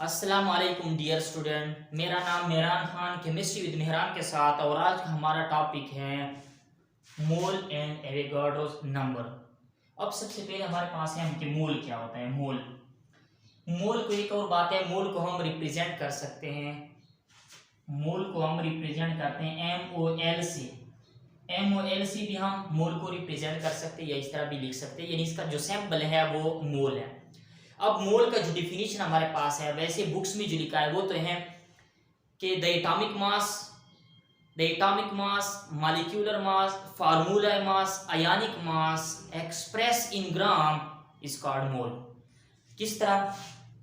अस्सलाम वालेकुम dear student, मेरा नाम मेहरान खान केमिस्ट्री विद मेहरान के साथ। और आज का हमारा टॉपिक है मोल एंड एवोगाड्रोस नंबर। अब सबसे पहले हमारे पास है कि मोल क्या होता है। मोल को एक और बात है, मोल को हम रिप्रेजेंट कर सकते हैं। मोल को हम रिप्रेजेंट करते हैं MOL से। MOL से भी हम मोल को रिप्रेजेंट कर सकते हैं या इस तरह भी लिख सकते हैं, यानी इसका जो सिंबल है वो मोल है। अब मोल का जो डिफिनीशन हमारे पास है, वैसे बुक्स में जो लिखा है वो तो है कि the atomic mass, molecular mass, formula mass, ionic mass express in gram is called mole. किस तरह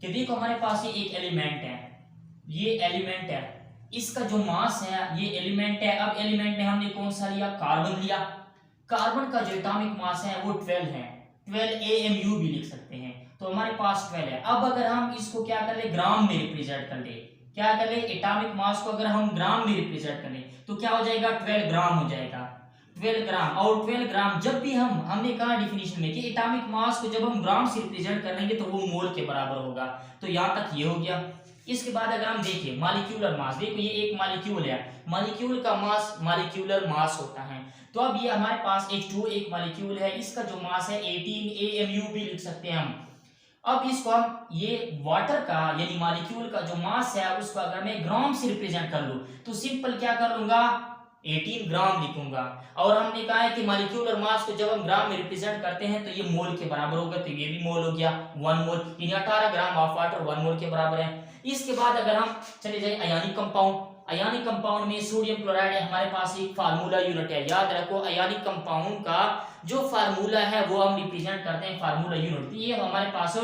कि देखो हमारे पास ये एक एलिमेंट है, ये एलिमेंट है, इसका जो मास है ये एलिमेंट है। अब एलिमेंट में हमने कौन सा लिया? कार्बन लिया। कार्बन का जो एटॉमिक मास है वो 12 है। 12 AMU भी लिख सकते हैं, तो हमारे पास 12 है। अब अगर हम इसको क्या कर ले, ग्राम में रिप्रेजेंट कर ले, क्या कर ले, एटॉमिक मास को अगर हम ग्राम में रिप्रेजेंट कर ले तो क्या हो जाएगा? 12 ग्राम हो जाएगा। 12 ग्राम। और 12 ग्राम जब भी हमने कहा डिफिनीशन में कि एटॉमिक मास को जब हम ग्राम से रिप्रेजेंट कर लेंगे तो वो मोल के बराबर होगा। तो यहाँ तक ये हो गया। इसके बाद अगर हम देखिए मॉलिक्यूलर मास, देखो ये एक मॉलिक्यूल है, मॉलिक्यूल का मास मॉलिक्यूलर मास होता है। तो अब ये हमारे पास H2 एक मॉलिक्यूल है, इसका जो मास है 18 AMU भी लिख सकते हैं हम। अब इसको हम ये वाटर का यानी मॉलिक्यूल का जो मास है उसको अगर मैं ग्राम से रिप्रेजेंट कर लूं तो सिंपल क्या कर लूंगा, 18 ग्राम लिखूंगा। और हमने कहा है कि मॉलिक्यूलर मास को जब हम ग्राम में रिप्रेजेंट करते हैं तो ये मोल के बराबर होगा, तो ये भी मोल हो गया 1 मोल, यानी 18 ग्राम ऑफ वाटर 1 मोल के बराबर है। इसके बाद अगर हम चले जाए आयनिक कंपाउंड, आयनिक कंपाउंड में सोडियम क्लोराइड है, हमारे पास एक फार्मूला यूनिट है। याद रखो आयनिक कंपाउंड का जो फार्मूला है वो हम रिप्रेजेंट करते हैं फार्मूला यूनिट। ये हमारे पास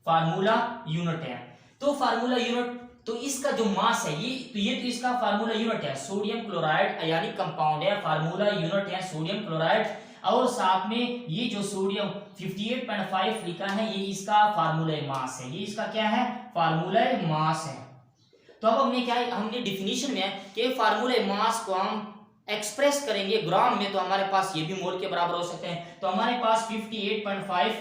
फार्मूला यूनिट है। तो फार्मूला यूनिट, तो इसका जो मास है ये तो इसका फार्मूला यूनिट है। सोडियम क्लोराइड आयनिक कंपाउंड है, फार्मूला यूनिट है सोडियम क्लोराइड। और साथ में ये जो सोडियम 58.5 लिखा है ये इसका फार्मूला मास है। ये इसका क्या है? फार्मूला मास है। तो अब हमने क्या है, हमने डिफिनीशन में कि फार्मूला मास को हम एक्सप्रेस करेंगे ग्राम में तो हमारे पास ये भी मोल के बराबर हो सकते हैं। तो हमारे पास 58.5,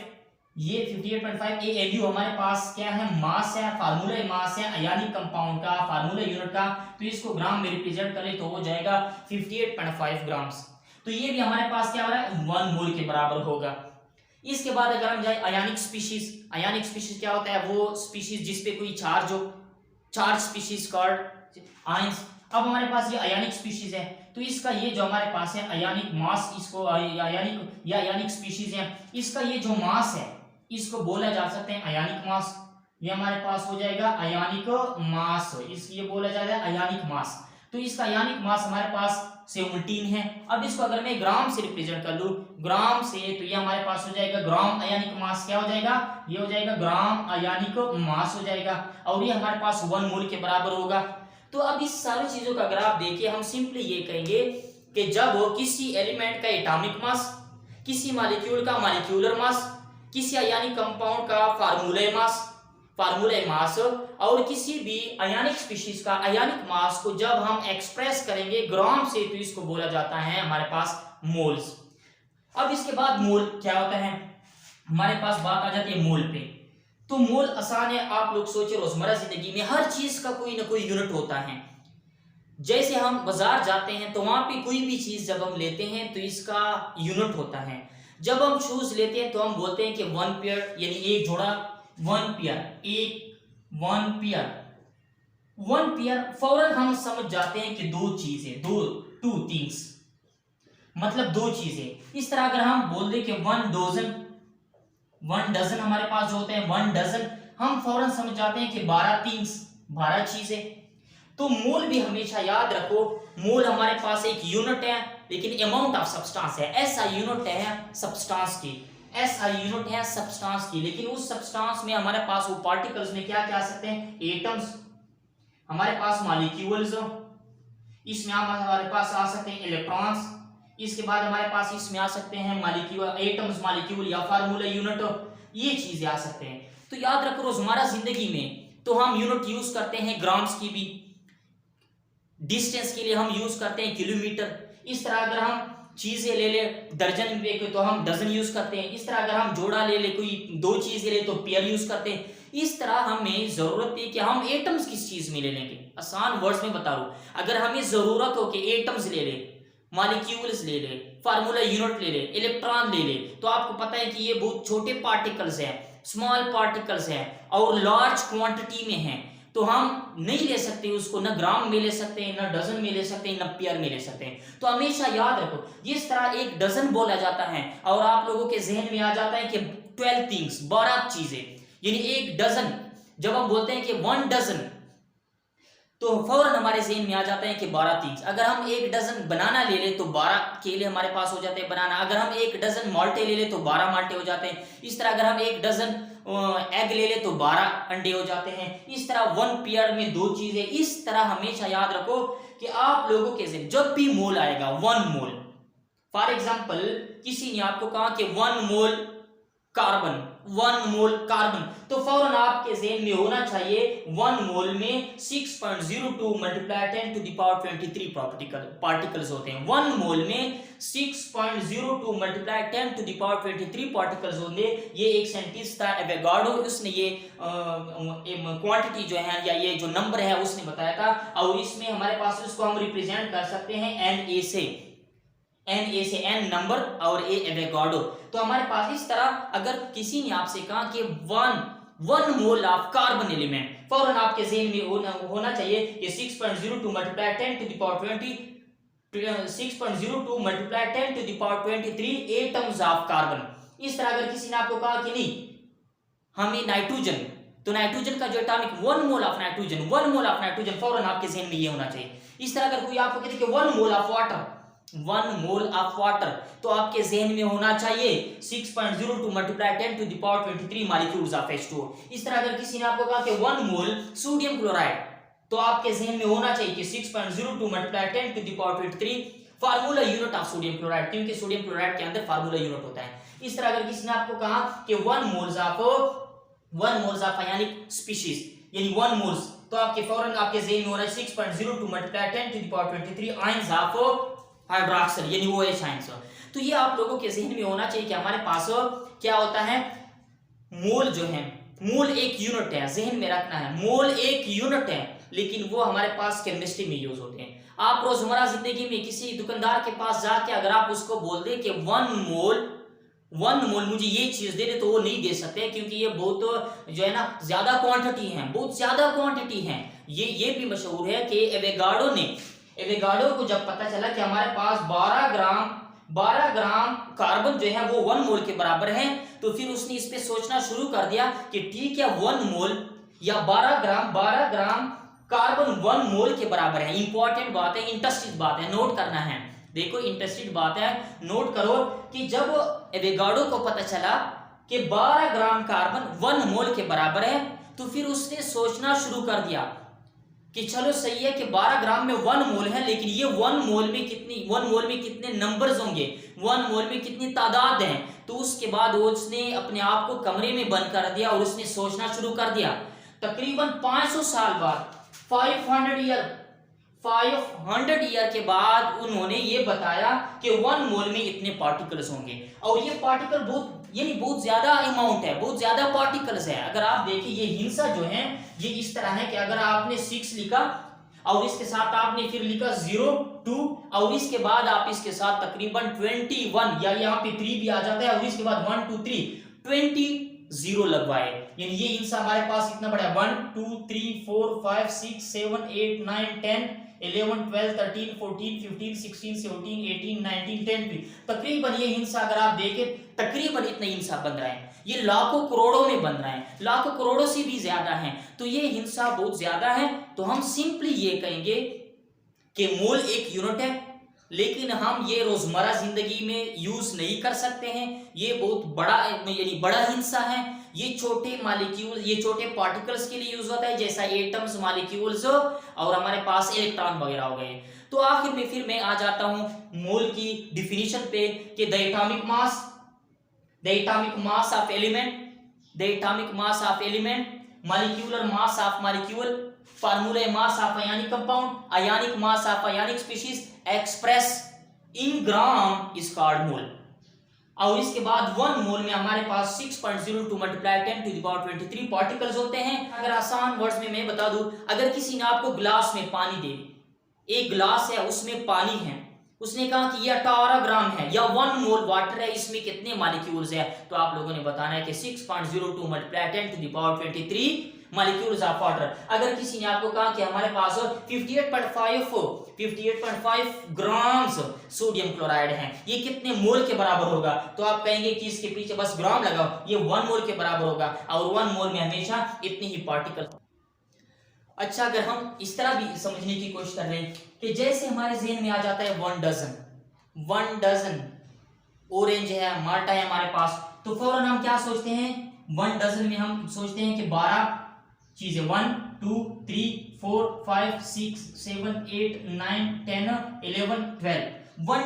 ये 58.5 AMU हमारे पास क्या है? मास है, फार्मूला मास है आयनिक कंपाउंड का, फार्मूला यूनिट का। तो इसको ग्राम में रिप्रेजेंट करें तो हो जाएगा 58.5 ग्राम्स। तो ये भी हमारे पास क्या हो रहा है? 1 मोल के बराबर होगा। इसके बाद अगर हम जाए आयनिक स्पीशीज, आयनिक स्पीशीज क्या होता है? वो स्पीशीज जिसपे कोई चार्ज हो, चार्ज स्पीशीज कॉल्ड आयंस। अब हमारे पास ये आयनिक स्पीशीज है, तो इसका ये जो हमारे पास है आयनिक मास, इसको आयनिक या आयनिक स्पीशीज है, इसका ये जो मास है इसको बोला जा सकते हैं आयनिक मास। ये हमारे पास हो जाएगा आयनिक मास, इसकी ये बोला जाता है आयनिक मास। तो इसका आयनिक मास हमारे पास 17 है। अब इसको अगर मैं ग्राम से रिप्रेजेंट कर लूं, ग्राम से, तो ये हमारे पास हो जाएगा ग्राम आयनिक मास। क्या हो जाएगा? ये हो जाएगा ग्राम आयनिक मास हो जाएगा, और ये हमारे पास 1 मोल के बराबर होगा। तो अब इस सारी चीजों का अगर आप देखिए, हम सिंपली ये कहेंगे कि जब किसी एलिमेंट का एटॉमिक मास, किसी मॉलिक्यूल का मॉलिक्यूलर मास, किसी आयनिक कंपाउंड का फार्मूला मास और किसी भी आयनिक स्पीशीज का आयनिक मास को जब हम एक्सप्रेस करेंगे ग्राम से तो इसको बोला जाता है हमारे पास मोल्स। अब इसके बाद मोल क्या होता है, हमारे पास बात आ जाती है मोल पे। तो मोल आसान है, आप लोग सोचे रोजमर्रा जिंदगी में हर चीज का कोई ना कोई यूनिट होता है। जैसे हम बाजार जाते हैं तो वहां पे कोई भी चीज जब हम लेते हैं तो इसका यूनिट होता है। जब हम शूज लेते हैं तो हम बोलते हैं कि 1 पेयर, यानी एक जोड़ा 1 पेयर, एक 1 पेयर। फौरन हम समझ जाते हैं कि 2 चीजें, 2 थिंग्स, मतलब 2 चीजें। इस तरह अगर हम बोल दें कि 1 डजन हमारे पास जो होते हैं 1 डजन, हम फौरन समझ जाते हैं कि 12 थिंग्स, 12 चीजें। तो मोल भी हमेशा याद रखो, मोल हमारे पास एक यूनिट है लेकिन अमाउंट ऑफ सब्सटेंस है। ऐसा यूनिट है सब्सटेंस की, ऐसा यूनिट है सब्सटेंस की, लेकिन उस सब्सटेंस में हमारे पास वो पार्टिकल्स में क्या क्या आ सकते हैं? एटम्स, हमारे पास मॉलिक्यूल्स, इसमें हमारे पास आ सकते हैं इलेक्ट्रॉन्स। इसके बाद हमारे पास इसमें आ सकते हैं मॉलिक्यूल, एटम्स, मॉलिक्यूल या फार्मूला यूनिट, ये चीजें आ सकते हैं। तो याद रखो रोजमर्रा जिंदगी में तो हम यूनिट यूज करते हैं ग्राम्स की भी, डिस्टेंस के लिए हम यूज करते हैं किलोमीटर। इस तरह अगर हम चीजें ले ले दर्जन पे तो हम डजन यूज करते हैं। इस तरह अगर हम जोड़ा ले ले, कोई 2 चीजें ले तो पेयर यूज करते हैं। इस तरह हमें जरूरत है कि हम एटम्स किस चीज में ले लेंगे। आसान वर्ड्स में बता रहा हूं, अगर हमें जरूरत हो कि एटम्स ले ले, मॉलिक्यूल्स ले ले, फार्मूला यूनिट ले ले, इलेक्ट्रॉन ले ले, तो आपको पता है कि ये बहुत छोटे पार्टिकल्स हैं, स्मॉल पार्टिकल्स हैं और लार्ज क्वांटिटी में हैं, तो हम नहीं ले सकते उसको, ना ग्राम में ले सकते हैं, ना डजन में ले सकते हैं, ना पेयर में ले सकते हैं। तो हमेशा याद रखो, जिस तरह एक डजन बोला जाता है और आप लोगों के जहन में आ जाता है कि 12 थिंग्स, 12 चीजें, यानी एक डजन, जब हम बोलते हैं कि 1 डजन, तो फौरन हमारे जहन में आ जाता है कि 12 थिंग्स। अगर हम एक डजन बनाना ले ले तो 12 केले हमारे पास हो जाते हैं बनाना। अगर हम एक डजन माल्टे ले ले तो 12 माल्टे हो जाते हैं। इस तरह अगर हम एक डजन एग ले ले तो 12 अंडे हो जाते हैं। इस तरह 1 पेयर में 2 चीजें। इस तरह हमेशा याद रखो कि आप लोगों के जहन जब भी मोल आएगा, 1 मोल, फॉर एग्जाम्पल किसी ने आपको कहा कि 1 मोल कार्बन, 1 मोल कार्बन, तो फौरन आपके ज़हन में होना चाहिए 1 मोल में 6.02 multiply 10 to the power 23 particles होते हैं। 1 मोल में 6.02 multiply 10 to the power 23 particles होंगे। ये एक साइंटिस्ट था एवोगाड्रो, उसने ये क्वांटिटी जो है या ये जो नंबर है उसने बताया था। और इसमें हमारे पास इसको हम रिप्रेजेंट कर सकते हैं Na से, Na से n नंबर और ए एवोगाड्रो। तो हमारे पास इस तरह अगर किसी ने आपसे कहा कि 1 मोल ऑफ कार्बन एलिमेंट, फौरन आपके ज़हन में होना चाहिए कि 6.02 multiply 10 to the power 6.02 multiply 10 to the power 23 atoms of carbon. इस तरह अगर किसी ने आपको कहा कि नहीं हमें नाइट्रोजन, तो नाइट्रोजन का जो atomic 1 mole of nitrogen, 1 mole of nitrogen, फौरन आपके ज़हन में ये होना चाहिए। इस तरह अगर कोई आपको कहते कि 1 mole of water, 1 mole of water, तो आपके ज़हन में होना चाहिए 6.02 multiply 10 to the power 23 molecules of H2O। इस तरह अगर किसी ने आपको कहा कि 1 मोल सोडियम क्लोराइड, तो आपके ज़हन में होना चाहिए कि 6.02 multiply 10 to the power 23 formula unit of sodium chloride, क्योंकि सोडियम क्लोराइड के अंदर फार्मूला यूनिट होता है। इस तरह अगर किसी ने आपको कहा कि 1 मोल्स ऑफ आयनिक स्पीशीज, यानी 1 मोल्स, तो आपके फौरन आपके ज़हन में हो रहा है 6.02 multiply 10 to the power 23 ions of hydroxide, यानी OH आयंस। तो ये आप लोगों के ज़हन में होना चाहिए कि हमारे पास क्या होता है, मोल जो है, मोल एक यूनिट है, ज़हन में रखना है, मोल एक यूनिट है, लेकिन वो हमारे पास केमिस्ट्री में यूज होते हैं। आप रोजमर्रा जिंदगी में किसी दुकानदार के पास जाके अगर आप उसको बोल दे कि 1 मोल मुझे ये चीज दे दे, तो वो नहीं दे सकते, क्योंकि ये बहुत जो है ना ज्यादा क्वांटिटी है, बहुत ज्यादा क्वांटिटी है। ये भी मशहूर है कि एवोगाड्रो को जब पता चला कि हमारे पास 12 ग्राम कार्बन जो है वो 1 मोल के बराबर है, तो फिर उसने इस पे सोचना शुरू कर दिया कि ठीक है 1 मोल या 12 ग्राम कार्बन 1 मोल के बराबर है। इंपॉर्टेंट बात है, इंटरेस्टिंग बात है, नोट करना है। देखो इंटरेस्टिंग बात है, नोट करो कि जब एवोगाड्रो को पता चला कि 12 ग्राम कार्बन 1 मोल के बराबर है, तो फिर उसने सोचना शुरू कर दिया कि चलो सही है कि 12 ग्राम में 1 मोल है, लेकिन ये 1 मोल में कितने नंबर्स होंगे, 1 मोल में कितनी तादाद है। तो उसके बाद उसने अपने आप को कमरे में बंद कर दिया और उसने सोचना शुरू कर दिया। तकरीबन 500 साल बाद, 500 ईयर के बाद उन्होंने ये बताया कि 1 मोल में इतने पार्टिकल्स होंगे। और ये पार्टिकल बहुत ज्यादा अमाउंट है, बहुत ज्यादा पार्टिकल्स है। अगर आप देखिए ये हिंसा जो है ये इस तरह है कि अगर आपने 6 लिखा और इसके साथ आपने फिर लिखा 0 2 और इसके बाद आप इसके साथ तकरीबन 21 या यहाँ पे 3 भी आ जाता है और इसके बाद 1 2 3 20 0 लगवाए, यानी ये हिंसा हमारे पास इतना बड़ा 1 2 3 4 5 6 7 8 9 10 11 12 13 14 15 16 17 18 19 20 तकरीबन ये हिंसा अगर आप देखें तकरीबन इतने हिंसा बन रहे हैं। ये लाखों करोड़ों में बन रहे हैं, लाखों करोड़ों से भी ज्यादा हैं। तो ये हिंसा बहुत ज्यादा है। तो हम सिंपली ये कहेंगे कि मोल एक यूनिट है, लेकिन हम ये रोजमर्रा जिंदगी में यूज नहीं कर सकते हैं। ये बहुत बड़ा यानी बड़ा हिंसा है। ये छोटे मॉलिक्यूल, ये छोटे पार्टिकल्स के लिए यूज होता है, जैसा एटम्स, मॉलिक्यूल्स और हमारे पास इलेक्ट्रॉन वगैरह हो गए। तो आखिर में फिर मैं आ जाता हूं मोल की डिफिनीशन पे कि the atomic mass of element, molecular mass of molecule, formula mass of ionic compound, ionic mass of ionic species express in gram is called mole. और इसके बाद 1 मोल में हमारे पास 6.02 multiply 10 to the power 23 particles होते हैं। अगर आसान वर्ड्स में मैं बता दूं, अगर किसी ने आपको ग्लास में पानी दे, एक ग्लास है उसमें पानी है, उसने कहा कि ये 18 ग्राम है या 1 मोल वाटर है, इसमें कितने मॉलिक्यूल्स है, तो आप लोगों ने बताना है कि 6.02 multiply 10 to the power 23 molecules of water. अगर किसी ने आपको कहा कि हमारे पास 58.5 ग्राम्स सोडियम क्लोराइड है, ये कितने मोल के बराबर होगा, तो आप कहेंगे कि इसके पीछे बस ग्राम लगाओ, ये 1 मोल के बराबर होगा, और 1 मोल में हमेशा इतनी ही पार्टिकल। अच्छा, अगर हम इस तरह भी समझने की कोशिश कर रहे हैं कि जैसे हमारे ज़हन में आ जाता है 1 डजन ऑरेंज है, माल्टा है हमारे पास, तो फौरन हम क्या सोचते हैं, 1 डजन में हम सोचते हैं कि 12 चीजें, 1 2 3 4 5 6 7 8 9 10 11 12। 1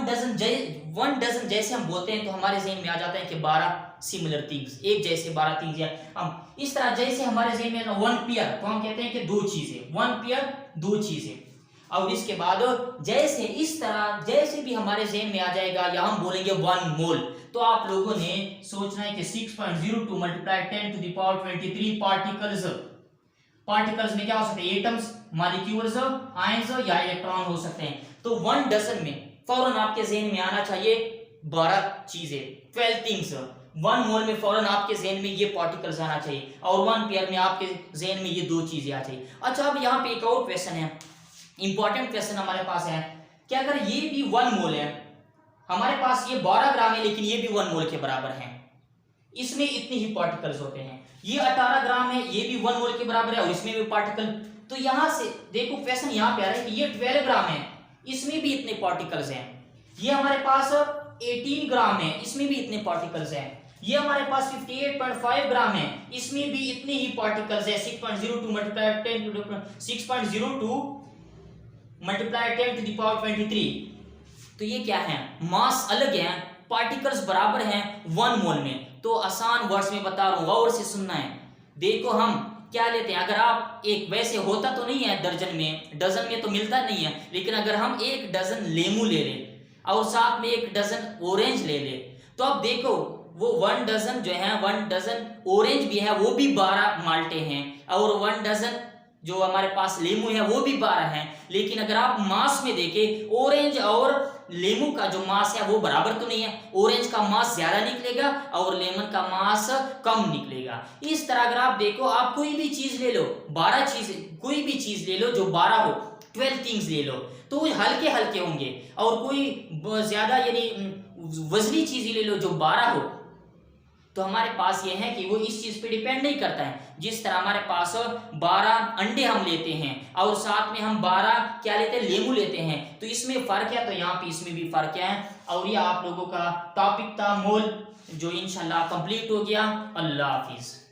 डजन जैसे हम बोलते हैं तो हमारे ज़हन में आ जाता है कि 12 सिमिलर थिंग्स, एक जैसे 12 चीजें। हम इस तरह जैसे हमारे ज़हन में 1 पेयर, तो हम कहते हैं कि 2 चीजें, 1 पेयर 2 चीजें। और इसके बाद जैसे इस तरह जैसे भी हमारे ज़हन में आ जाएगा या हम बोलेंगे 1 मोल, तो आप लोगों ने सोचना है कि 6.02 multiply 10 to the power 23 particles में क्या हो सकते हैं, एटम्स, मॉलिक्यूल्स, आयंस या इलेक्ट्रॉन हो सकते हैं। तो 1 डजन में फौरन आपके ज़हन में आना चाहिए 12 चीजें, 12 थिंग्स। 1 मोल में फौरन आपके ज़हन में ये पार्टिकल्स आना चाहिए, और 1 पेयर में आपके ज़हन में ये 2 चीजें आ चाहिए। अच्छा, अब यहाँ पे एक और क्वेश्चन है, इंपॉर्टेंट क्वेश्चन हमारे पास है कि अगर ये भी 1 मोल है, हमारे पास ये 12 ग्राम है लेकिन ये भी 1 मोल के बराबर है, इसमें इतने ही पार्टिकल्स होते हैं, ये 18 ग्राम है, ये भी 1 मोल के बराबर है और इसमें भी पार्टिकल, तो यहां से देखो क्वेश्चन यहां पे आ रहा है कि ये 12 ग्राम है, इसमें भी इतने पार्टिकल्स हैं, ये हमारे पास 18 ग्राम है, इसमें भी इतने पार्टिकल्स हैं, ये हमारे पास 58.5 ग्राम है, इसमें भी इतने ही पार्टिकल्स है, 6.02 multiply 10 to the 6.02 multiply 10 to the power 23। तो ये क्या है, मास अलग है, पार्टिकल्स बराबर हैं 1 मोल में। तो आसान वर्ड्स में बता रहा हूं, गौर से सुनना है। देखो हम क्या लेते हैं, अगर आप एक, वैसे होता तो नहीं है डजन में तो मिलता नहीं है, लेकिन अगर हम 1 डजन लेमू ले लें और साथ में 1 डजन ऑरेंज ले ले, तो अब देखो वो 1 डजन जो है, 1 डजन ऑरेंज भी है, वो भी 12 माल्टे हैं, और 1 डजन जो हमारे पास लेमू है वो भी 12 है। लेकिन अगर आप मास में देखें, ऑरेंज और लेमू का जो मास है वो बराबर तो नहीं है, ऑरेंज का मास ज्यादा निकलेगा और लेमन का मास कम निकलेगा। इस तरह अगर आप देखो, आप कोई भी चीज ले लो, 12 चीज, कोई भी चीज ले लो जो 12 हो, 12 थिंग्स ले लो, तो वो हल्के हल्के होंगे, और कोई ज्यादा यानी वजनी चीज ले लो जो 12 हो, तो हमारे पास ये है कि वो इस चीज पे डिपेंड नहीं करता है। जिस तरह हमारे पास 12 अंडे हम लेते हैं और साथ में हम 12 क्या लेते हैं, लेमू लेते हैं, तो इसमें फर्क है, तो यहाँ पे इसमें भी फर्क है। और ये आप लोगों का टॉपिक था मोल, जो इंशाल्लाह कंप्लीट हो गया। अल्लाह हाफिज।